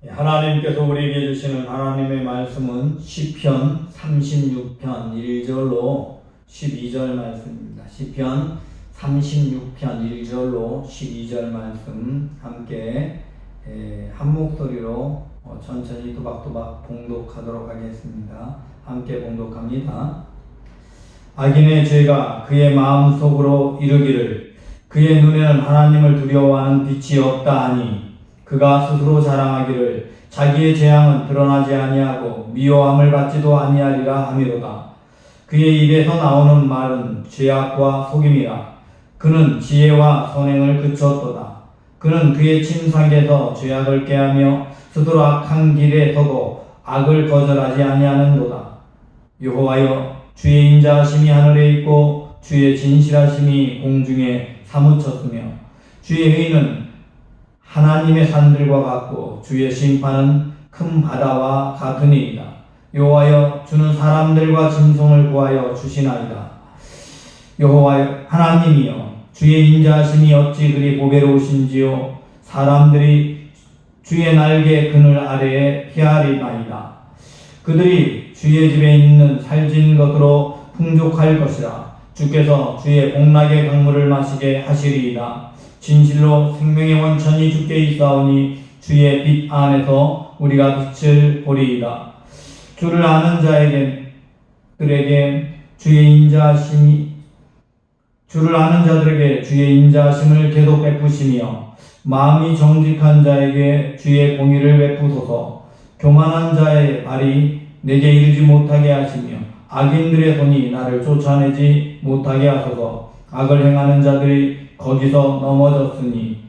하나님께서 우리에게 주시는 하나님의 말씀은 시편 36편 1절로 12절 말씀입니다. 시편 36편 1절로 12절 말씀 함께 한 목소리로 천천히 또박또박 봉독하도록 하겠습니다. 함께 봉독합니다. 악인의 죄가 그의 마음속으로 이르기를 그의 눈에는 하나님을 두려워하는 빛이 없다 하니 그가 스스로 자랑하기를 자기의 재앙은 드러나지 아니하고 미워함을 받지도 아니하리라 하미로다. 그의 입에서 나오는 말은 죄악과 속임이라. 그는 지혜와 선행을 그쳤도다. 그는 그의 침상에서 죄악을 깨하며 스스로 악한 길에 서고 악을 거절하지 아니하는도다. 여호와여, 주의 인자하심이 하늘에 있고 주의 진실하심이 공중에 사무쳤으며 주의 의는 하나님의 산들과 같고 주의 심판은 큰 바다와 같으니이다. 여호와여, 주는 사람들과 짐승을 구하여 주시나이다. 여호와여 하나님이여, 주의 인자하심이 어찌 그리 보배로우신지요. 사람들이 주의 날개 그늘 아래에 피하리나이다. 그들이 주의 집에 있는 살진 것으로 풍족할 것이라. 주께서 주의 복락의 강물을 마시게 하시리이다. 진실로 생명의 원천이 주께 있사오니 주의 빛 안에서 우리가 빛을 보리이다. 주를 아는 자들에게 주의 인자하심을 계속 베푸시며 마음이 정직한 자에게 주의 공의를 베푸소서. 교만한 자의 발이 내게 이르지 못하게 하시며 악인들의 손이 나를 쫓아내지 못하게 하소서. 악을 행하는 자들이 거기서 넘어졌으니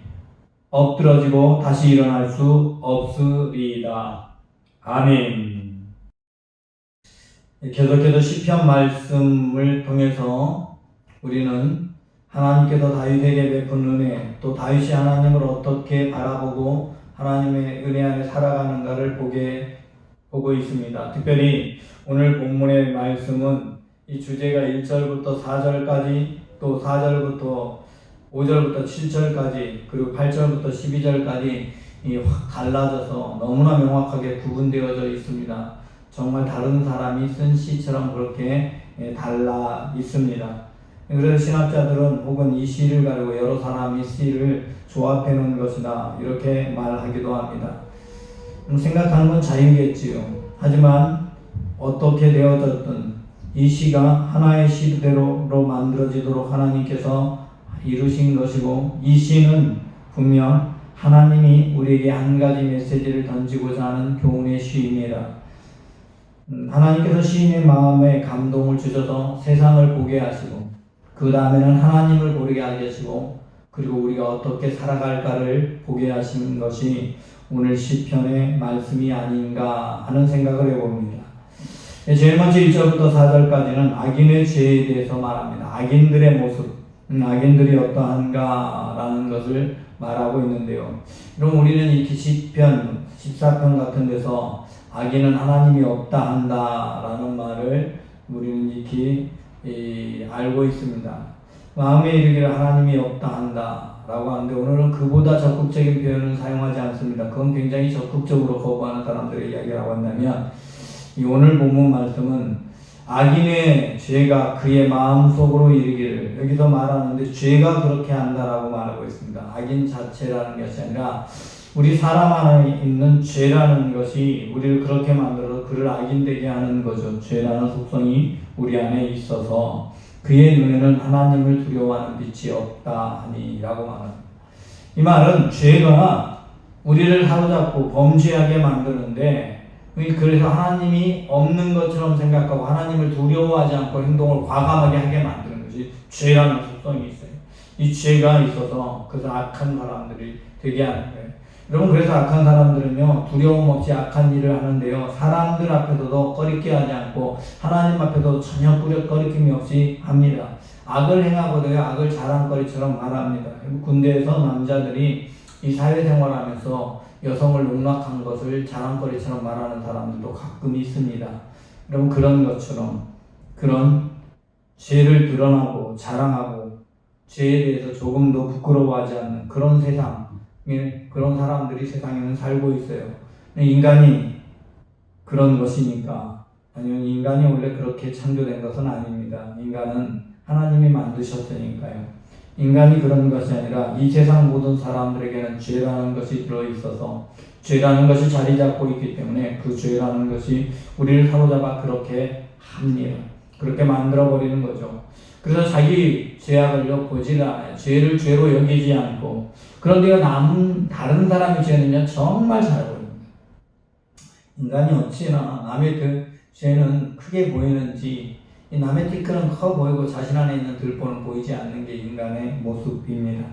엎드러지고 다시 일어날 수 없으리이다. 아멘. 계속해서 시편 말씀을 통해서 우리는 하나님께서 다윗에게 베푼 은혜, 또 다윗이 하나님을 어떻게 바라보고 하나님의 은혜 안에 살아가는가를 보고 있습니다. 특별히 오늘 본문의 말씀은 이 주제가 1절부터 4절까지, 또 4절부터 5절부터 7절까지, 그리고 8절부터 12절까지 확 갈라져서 너무나 명확하게 구분되어져 있습니다. 정말 다른 사람이 쓴 시처럼 그렇게 달라 있습니다. 그래서 신학자들은 혹은 이 시를 가지고 여러 사람이 시를 조합해 놓은 것이다 이렇게 말하기도 합니다. 생각하는 건 자유겠지요. 하지만 어떻게 되어졌든 이 시가 하나의 시대로 만들어지도록 하나님께서 이루신 것이고, 이 시는 분명 하나님이 우리에게 한 가지 메시지를 던지고자 하는 교훈의 시입니다. 하나님께서 시인의 마음에 감동을 주셔서 세상을 보게 하시고, 그 다음에는 하나님을 보게 하시고, 그리고 우리가 어떻게 살아갈까를 보게 하신 것이 오늘 시편의 말씀이 아닌가 하는 생각을 해봅니다. 제일 먼저 1절부터 4절까지는 악인의 죄에 대해서 말합니다. 악인들의 모습, 악인들이 어떠한가라는 것을 말하고 있는데요. 그럼 우리는 이 시편 14편 같은 데서 악인은 하나님이 없다 한다라는 말을 우리는 익히 알고 있습니다. 마음에 이르기를 하나님이 없다 한다라고 하는데, 오늘은 그보다 적극적인 표현을 사용하지 않습니다. 그건 굉장히 적극적으로 거부하는 사람들의 이야기라고 한다면, 이 오늘 본문 말씀은 악인의 죄가 그의 마음속으로 이르기를, 여기서 말하는데 죄가 그렇게 한다라고 말하고 있습니다. 악인 자체라는 것이 아니라 우리 사람 안에 있는 죄라는 것이 우리를 그렇게 만들어서 그를 악인되게 하는 거죠. 죄라는 속성이 우리 안에 있어서 그의 눈에는 하나님을 두려워하는 빛이 없다 하니라고 말합니다. 이 말은 죄가 우리를 사로잡고 범죄하게 만드는데, 그래서 하나님이 없는 것처럼 생각하고 하나님을 두려워하지 않고 행동을 과감하게 하게 만드는 것이 죄라는 속성이 있어요. 이 죄가 있어서 그래서 악한 사람들이 되게 하는 거예요. 여러분, 그래서 악한 사람들은요, 두려움 없이 악한 일을 하는데요, 사람들 앞에서도 꺼리게 하지 않고 하나님 앞에서도 전혀 꺼리낌이 없이 합니다. 악을 행하고도요, 악을 자랑거리처럼 말합니다. 군대에서 남자들이 이 사회생활하면서 여성을 농락한 것을 자랑거리처럼 말하는 사람들도 가끔 있습니다. 여러분, 그런 것처럼 그런 죄를 드러나고 자랑하고 죄에 대해서 조금도 부끄러워하지 않는 그런 세상, 그런 사람들이 세상에는 살고 있어요. 인간이 그런 것이니까. 아니면 인간이 원래 그렇게 창조된 것은 아닙니다. 인간은 하나님이 만드셨으니까요. 인간이 그런 것이 아니라 이 세상 모든 사람들에게는 죄라는 것이 들어있어서 죄라는 것이 자리 잡고 있기 때문에 그 죄라는 것이 우리를 사로잡아 그렇게 합니다. 그렇게 만들어버리는 거죠. 그래서 자기 죄악을 보지를 않아요. 죄를 죄로 여기지 않고. 그런데요, 다른 사람이 죄는요, 정말 잘 보입니다. 인간이 어찌나 남의 그 죄는 크게 보이는지, 이 남의 티끌은 커 보이고 자신 안에 있는 들보는 보이지 않는 게 인간의 모습입니다.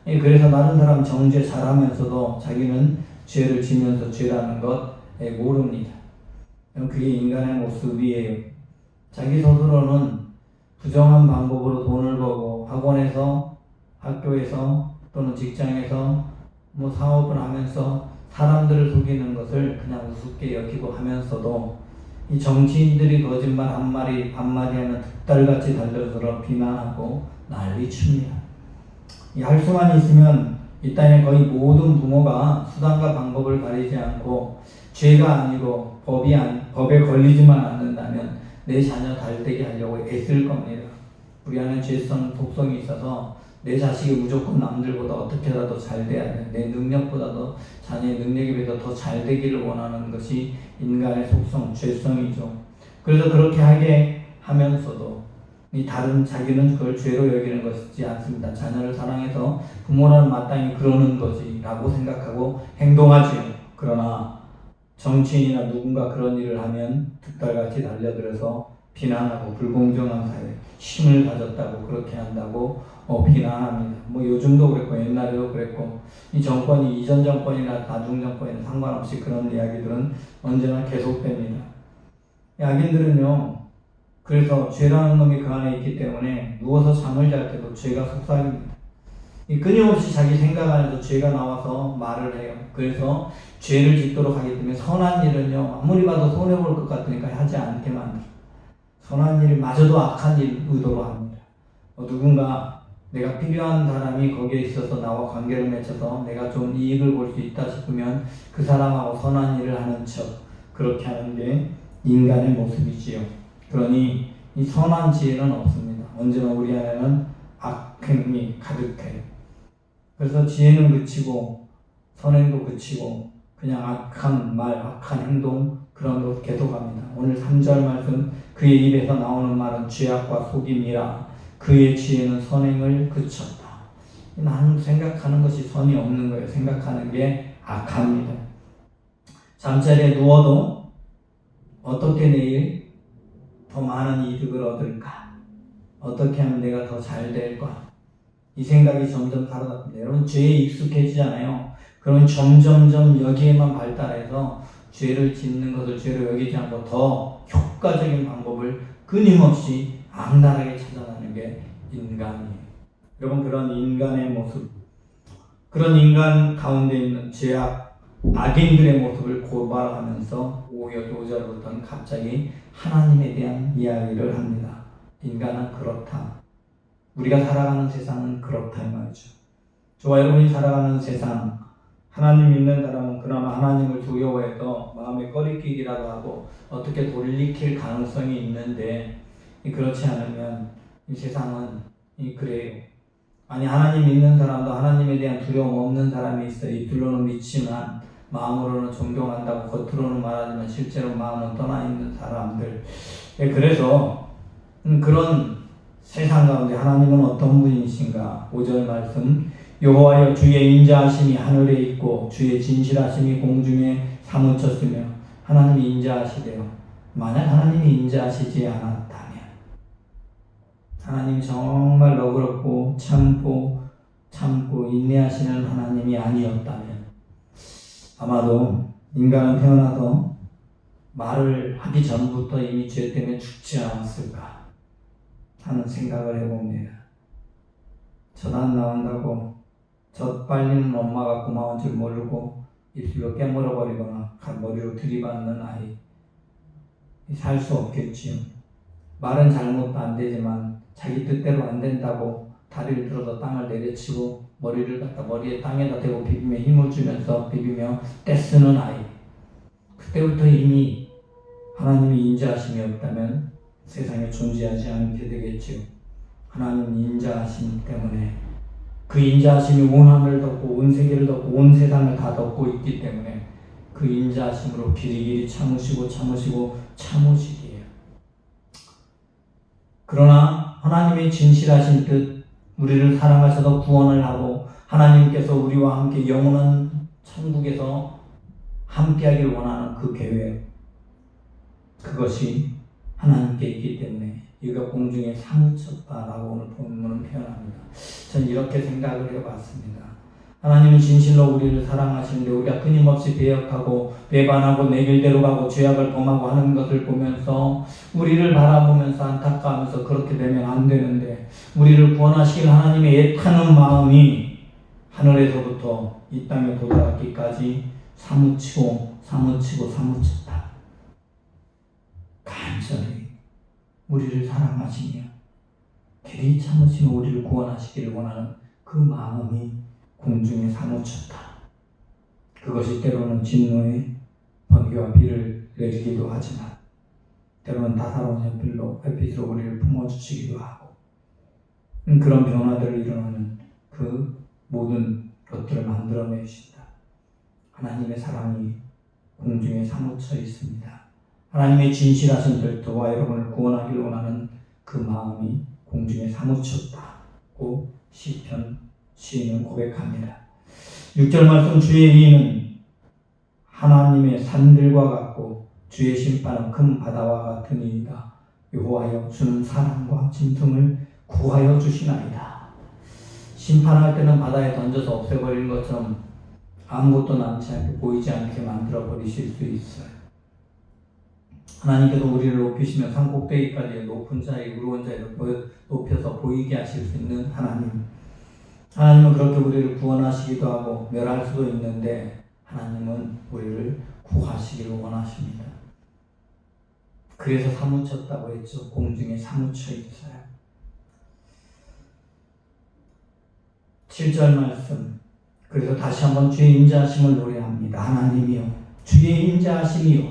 그래서 다른 사람 정죄 잘하면서도 자기는 죄를 지면서 죄라는 것 모릅니다. 그게 인간의 모습이에요. 자기 스스로는 부정한 방법으로 돈을 벌고 학원에서, 학교에서 또는 직장에서 사업을 하면서 사람들을 속이는 것을 그냥 우습게 여기고 하면서도 이 정치인들이 거짓말 한마디 하면 득달같이 달려들어 비난하고 난리칩니다. 할 수만 있으면 이 땅의 거의 모든 부모가 수단과 방법을 가리지 않고 죄가 아니고 법에 걸리지만 않는다면 내 자녀 달되게 하려고 애쓸 겁니다. 우리 안에 죄성, 독성이 있어서 내 자식이 무조건 남들보다 어떻게라도 잘 돼야 돼. 내 능력보다도 자녀의 능력에 비해서 더 잘 되기를 원하는 것이 인간의 속성, 죄성이죠. 그래서 그렇게 하게 하면서도 이 다른 자기는 그걸 죄로 여기는 것이지 않습니다. 자녀를 사랑해서 부모는 마땅히 그러는 거지 라고 생각하고 행동하지요. 그러나 정치인이나 누군가 그런 일을 하면 득달같이 달려들어서 비난하고 불공정한 사회, 힘을 가졌다고 그렇게 한다고 비난합니다. 요즘도 그랬고 옛날에도 그랬고 이 정권이 이전 정권이나 나중 정권이나 상관없이 그런 이야기들은 언제나 계속됩니다. 악인들은요, 그래서 죄라는 놈이 그 안에 있기 때문에 누워서 잠을 잘 때도 죄가 속삭입니다. 끊임없이 자기 생각 안에서 죄가 나와서 말을 해요. 그래서 죄를 짓도록 하기 때문에 선한 일은요, 아무리 봐도 손해볼 것 같으니까 하지 않게 만들어요. 선한 일마저도 악한 일 의도로 합니다. 누군가 내가 필요한 사람이 거기에 있어서 나와 관계를 맺어서 내가 좀 이익을 볼 수 있다 싶으면 그 사람하고 선한 일을 하는 척 그렇게 하는 게 인간의 모습이지요. 그러니 이 선한 지혜는 없습니다. 언제나 우리 안에는 악행이 가득해요. 그래서 지혜는 그치고 선행도 그치고 그냥 악한 말, 악한 행동 그런 것 계속합니다. 오늘 3절 말씀 그의 입에서 나오는 말은 죄악과 속임이라 그의 지혜는 선행을 그쳤다. 나는 생각하는 것이 선이 없는 거예요. 생각하는 게 악합니다. 잠자리에 누워도 어떻게 내일 더 많은 이득을 얻을까? 어떻게 하면 내가 더 잘 될까? 이 생각이 점점 사라집니다. 여러분 죄에 익숙해지잖아요. 그럼 점점점 여기에만 발달해서 죄를 짓는 것을 죄로 여기지 않고 더 효과적인 방법을 끊임없이 악랄하게 찾아가는 게 인간이에요. 여러분 그런 인간의 모습, 그런 인간 가운데 있는 죄악, 악인들의 모습을 고발하면서 5절부터는 갑자기 하나님에 대한 이야기를 합니다. 인간은 그렇다. 우리가 살아가는 세상은 그렇다 이 말이죠. 저와 여러분이 살아가는 세상, 하나님 믿는 사람은 그나마 하나님을 두려워해도 마음에 꺼리끼기라도 하고 어떻게 돌이킬 가능성이 있는데 그렇지 않으면 이 세상은 그래요. 아니 하나님 믿는 사람도 하나님에 대한 두려움 없는 사람이 있어요. 입술로는 믿지만 마음으로는 존경한다고 겉으로는 말하지만 실제로 마음은 떠나 있는 사람들. 그래서 그런 세상 가운데 하나님은 어떤 분이신가? 5절 말씀 여호와여 주의 인자하심이 하늘에 있고 주의 진실하심이 공중에 사무쳤으며 하나님이 인자하시대요. 만약 하나님이 인자하시지 않았다면 하나님이 정말 너그럽고 참고 인내하시는 하나님이 아니었다면 아마도 인간은 태어나서 말을 하기 전부터 이미 죄 때문에 죽지 않았을까 하는 생각을 해봅니다. 젖 안 나온다고 젖 빨리는 엄마가 고마운 줄 모르고 입술로 깨물어버리거나 머리로 들이받는 아이 살 수 없겠지요. 말은 잘못도 안 되지만 자기 뜻대로 안 된다고 다리를 들어서 땅을 내려치고 머리를 갖다 머리에 땅에다 대고 비비며 힘을 주면서 비비며 떼쓰는 아이 그때부터 이미 하나님의 인자하심이 없다면 세상에 존재하지 않게 되겠지요. 하나님 인자하심 때문에 그 인자하심이 온 하늘을 덮고 온 세계를 덮고 온 세상을 다 덮고 있기 때문에 그 인자하심으로 길이길이 참으시기에요. 그러나 하나님의 진실하신 뜻, 우리를 사랑하셔서 구원을 하고 하나님께서 우리와 함께 영원한 천국에서 함께하길 원하는 그 계획, 그것이 하나님께 있기 때문에 이가 공중에 사무쳤다라고 오늘 본문은 표현합니다. 전 이렇게 생각을 해봤습니다. 하나님은 진실로 우리를 사랑하시는데 우리가 끊임없이 배역하고 배반하고 내 길대로 가고 죄악을 범하고 하는 것을 보면서 우리를 바라보면서 안타까워하면서 그렇게 되면 안 되는데 우리를 구원하시길 하나님의 애타는 마음이 하늘에서부터 이 땅에 도달하기까지 사무쳤다. 간절히 우리를 사랑하시며 길이 참으시며 우리를 구원하시기를 원하는 그 마음이 공중에 사무쳤다. 그것이 때로는 진노의 번개와 비를 내리기도 하지만 때로는 다사로운 햇빛으로 우리를 품어주시기도 하고 그런 변화들을 일어나는 그 모든 것들을 만들어내신다. 하나님의 사랑이 공중에 사무쳐 있습니다. 하나님의 진실하신 뜻과 여러분을 구원하기를 원하는 그 마음이 공중에 사무쳤다고 시편 시인은 고백합니다. 6절 말씀 주의 의는 하나님의 산들과 같고 주의 심판은 큰 바다와 같으니이다. 여호와여 주는 사랑과 짐승을 구하여 주시나이다. 심판할 때는 바다에 던져서 없애버리는 것처럼 아무것도 남지 않게 보이지 않게 만들어 버리실 수 있어요. 하나님께서 우리를 높이시면 산꼭대기까지 높은 자리, 의로운 자리를 높여서 보이게 하실 수 있는 하나님. 하나님은 그렇게 우리를 구원하시기도 하고 멸할 수도 있는데 하나님은 우리를 구하시기를 원하십니다. 그래서 사무쳤다고 했죠. 공중에 사무쳐 있어요. 7절 말씀. 그래서 다시 한번 주의 인자하심을 노래합니다. 하나님이여 주의 인자하심이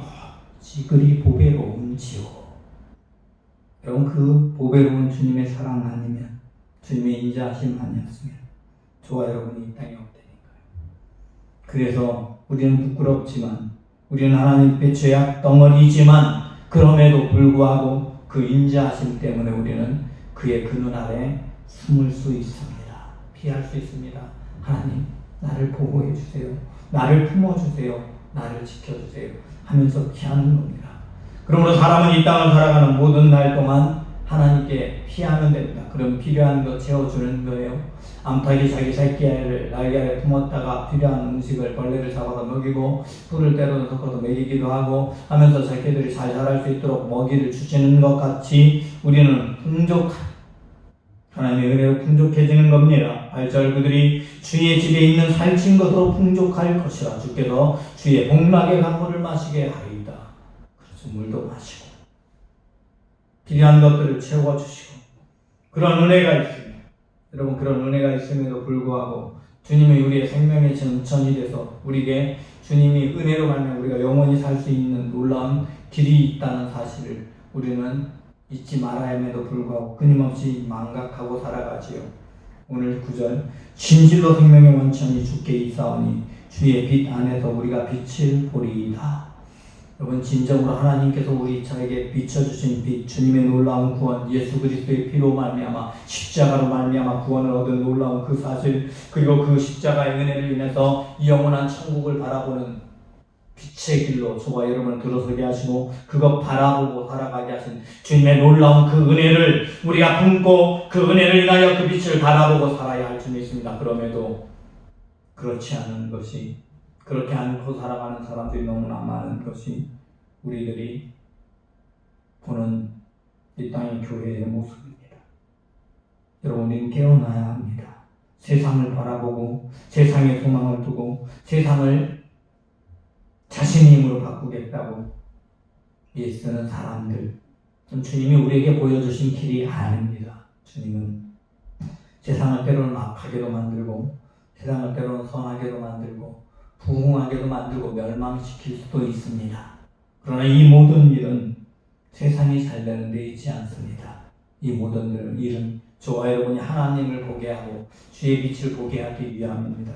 지그리 보배로운지요. 여러분 그 보배로운 주님의 사랑 아니면 주님의 인자하심 아니었으면 저와 여러분이 이 땅에 없다니까요. 그래서 우리는 부끄럽지만 우리는 하나님의 죄악 덩어리이지만 그럼에도 불구하고 그 인자하심 때문에 우리는 그의 그 눈 아래 숨을 수 있습니다. 피할 수 있습니다. 하나님 나를 보호해 주세요. 나를 품어주세요. 나를 지켜주세요. 하면서 피하는 겁니다. 그러므로 사람은 이 땅을 살아가는 모든 날 동안 하나님께 피하면 됩니다. 그럼 필요한 거 채워주는 거예요. 암탉이 자기 새끼를 날개 아래 품었다가 필요한 음식을 벌레를 잡아서 먹이고 풀을 때로는 섞어서 먹이기도 하고 하면서 새끼들이 잘 자랄 수 있도록 먹이를 주시는 것 같이 우리는 하나님의 은혜로 풍족해지는 겁니다. 8절 그들이 주의 집에 있는 살찐 것으로 풍족할 것이라 주께서 주의 복락의 강물을 마시게 하리이다. 그래서 물도 마시고 필요한 것들을 채워주시고 그런 은혜가 있습니다. 여러분 그런 은혜가 있음에도 불구하고 주님이 우리의 생명의 전천이 돼서 우리에게 주님이 은혜로 말미암아 우리가 영원히 살 수 있는 놀라운 길이 있다는 사실을 우리는 잊지 말아야 함에도 불구하고 끊임없이 망각하고 살아가지요. 오늘 9절 진실로 생명의 원천이 주께 있사오니 주의 빛 안에서 우리가 빛을 보리이다. 여러분 진정으로 하나님께서 우리 저에게 비춰주신 빛 주님의 놀라운 구원 예수 그리스도의 피로 말미암아 십자가로 말미암아 구원을 얻은 놀라운 그 사실 그리고 그 십자가의 은혜를 인해서 영원한 천국을 바라보는 빛의 길로 저와 여러분을 들어서게 하시고 그것 바라보고 살아가게 하신 주님의 놀라운 그 은혜를 우리가 품고 그 은혜를 인하여 그 빛을 바라보고 살아야 할 줄이 있습니다. 그럼에도 그렇지 않은 것이 그렇게 않고 살아가는 사람들이 너무나 많은 것이 우리들이 보는 이 땅의 교회의 모습입니다. 여러분은 깨어나야 합니다. 세상을 바라보고 세상에 소망을 두고 세상을 자신의 힘으로 바꾸겠다고 애쓰는 사람들, 주님이 우리에게 보여주신 길이 아닙니다. 주님은 세상을 때로는 악하게도 만들고 세상을 때로는 선하게도 만들고 부흥하게도 만들고 멸망시킬 수도 있습니다. 그러나 이 모든 일은 세상이 잘 되는 데 있지 않습니다. 이 모든 일은 저와 여러분이 하나님을 보게 하고 주의 빛을 보게 하기 위함입니다.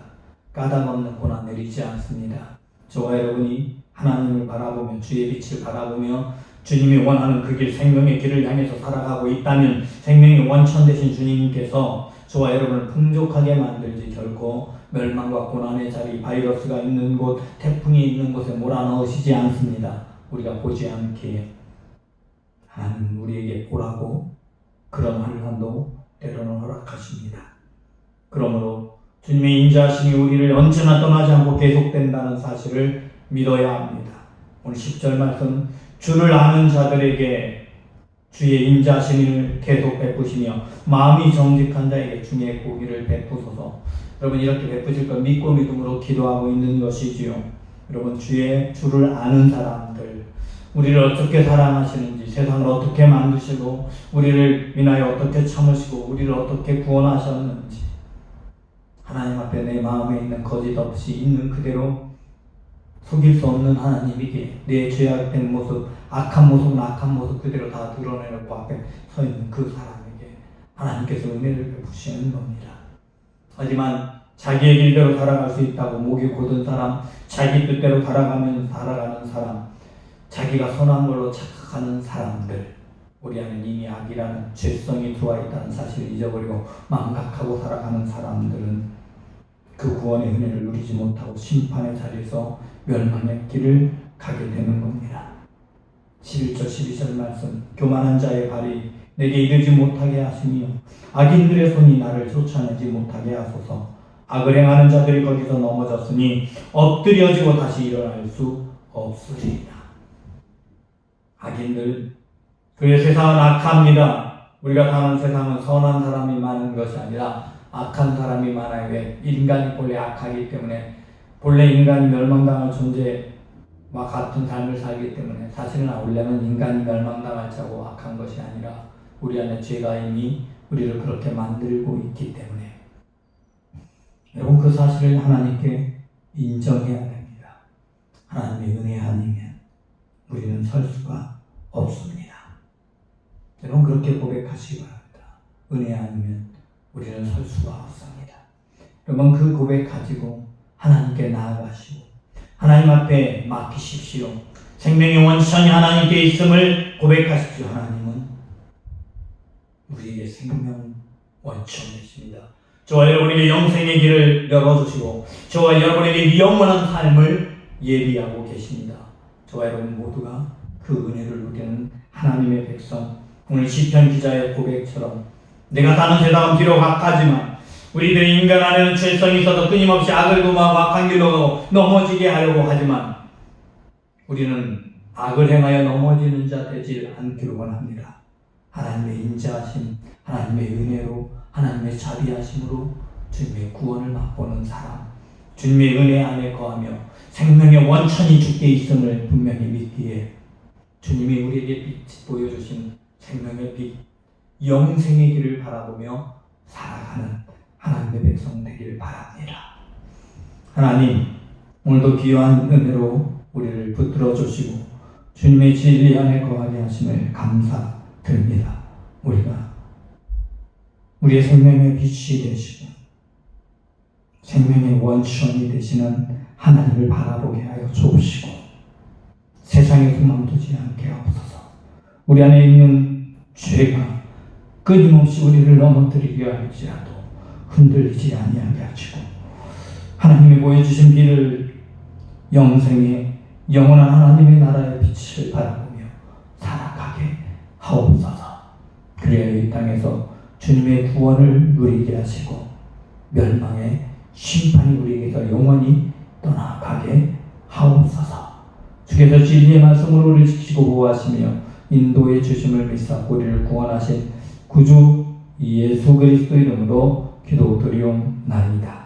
까닭없는 고난 내리지 않습니다. 저와 여러분이 하나님을 바라보며 주의 빛을 바라보며 주님이 원하는 그 길, 생명의 길을 향해서 살아가고 있다면 생명의 원천 되신 주님께서 저와 여러분을 풍족하게 만들지 결코 멸망과 고난의 자리, 바이러스가 있는 곳, 태풍이 있는 곳에 몰아넣으시지 않습니다. 우리가 보지 않기에 하나님 우리에게 보라고 그런 환난도 때로는 허락하십니다. 그러므로 주님의 인자하심이 우리를 언제나 떠나지 않고 계속된다는 사실을 믿어야 합니다. 오늘 10절 말씀, 주를 아는 자들에게 주의 인자하심을 계속 베푸시며 마음이 정직한 자에게 주의 고기를 베푸소서. 여러분 이렇게 베푸실 것 믿고 믿음으로 기도하고 있는 것이지요. 여러분 주를 아는 사람들, 우리를 어떻게 사랑하시는지, 세상을 어떻게 만드시고 우리를 인하여 어떻게 참으시고 우리를 어떻게 구원하셨는지 하나님 앞에 내 마음에 있는 거짓 없이 있는 그대로 속일 수 없는 하나님에게 내 죄악된 모습, 악한 모습 그대로 다 드러내놓고 앞에 서 있는 그 사람에게 하나님께서 은혜를 베푸시는 겁니다. 하지만 자기의 길대로 살아갈 수 있다고 목이 곧은 사람, 자기 뜻대로 살아가는 사람, 자기가 선한 걸로 착각하는 사람들, 우리 안에 이미 악이라는 죄성이 들어와 있다는 사실을 잊어버리고 망각하고 살아가는 사람들은 그 구원의 은혜를 누리지 못하고 심판의 자리에서 멸망의 길을 가게 되는 겁니다. 11절 12절 말씀, 교만한 자의 발이 내게 이르지 못하게 하시며 악인들의 손이 나를 쫓아내지 못하게 하소서. 악을 행하는 자들이 거기서 넘어졌으니 엎드려지고 다시 일어날 수 없으리이다. 악인들, 그의 세상은 악합니다. 우리가 사는 세상은 선한 사람이 많은 것이 아니라 악한 사람이 많아요. 왜? 인간이 본래 악하기 때문에, 본래 인간이 멸망당할 존재와 같은 삶을 살기 때문에, 사실은 원래는 인간이 멸망당할 자고 악한 것이 아니라 우리 안에 죄가 이미 우리를 그렇게 만들고 있기 때문에 여러분 그 사실을 하나님께 인정해야 됩니다. 하나님의 은혜 아니면 우리는 설 수가 없습니다. 여러분 그렇게 고백하시기 바랍니다. 은혜 아니면 우리는 설 수가 없습니다. 여러분 그 고백 가지고 하나님께 나아가시고 하나님 앞에 맡기십시오. 생명의 원천이 하나님께 있음을 고백하십시오. 하나님은 우리에게 생명 원천이십니다. 저와 여러분에게 영생의 길을 열어주시고 저와 여러분에게 영원한 삶을 예비하고 계십니다. 저와 여러분 모두가 그 은혜를 누리는 하나님의 백성, 오늘 시편 기자의 고백처럼 내가 사는 세상은 비록 악하지만 우리들의 인간 안에는 죄성이 있어서 끊임없이 악을 금하고 악한 길로 넘어지게 하려고 하지만 우리는 악을 행하여 넘어지는 자 되지 않기를 원합니다. 하나님의 인자하심, 하나님의 은혜로, 하나님의 자비하심으로 주님의 구원을 맛보는 사람, 주님의 은혜 안에 거하며 생명의 원천이 주께 있음을 분명히 믿기에 주님이 우리에게 빛 보여주신 생명의 빛, 영생의 길을 바라보며 살아가는 하나님의 백성 되기를 바랍니다. 하나님, 오늘도 귀한 은혜로 우리를 붙들어 주시고 주님의 진리 안에 거하게 하심을 감사드립니다. 우리가 우리의 생명의 빛이 되시고 생명의 원천이 되시는 하나님을 바라보게 하여 주옵시고 세상에 소망 두지 않게 하옵소서. 우리 안에 있는 죄가 끊임없이 우리를 넘어뜨리려 할지라도 흔들리지 아니하게 하시고 하나님이 보여주신 길을 영생의 영원한 하나님의 나라의 빛을 바라보며 살아가게 하옵소서. 그래야 이 땅에서 주님의 구원을 누리게 하시고 멸망의 심판이 우리에게서 영원히 떠나가게 하옵소서. 주께서 진리의 말씀으로 우리를 지키고 보호하시며 인도해 주심을 믿사 우리를 구원하신 구주 예수 그리스도 이름으로 기도드리옵나이다.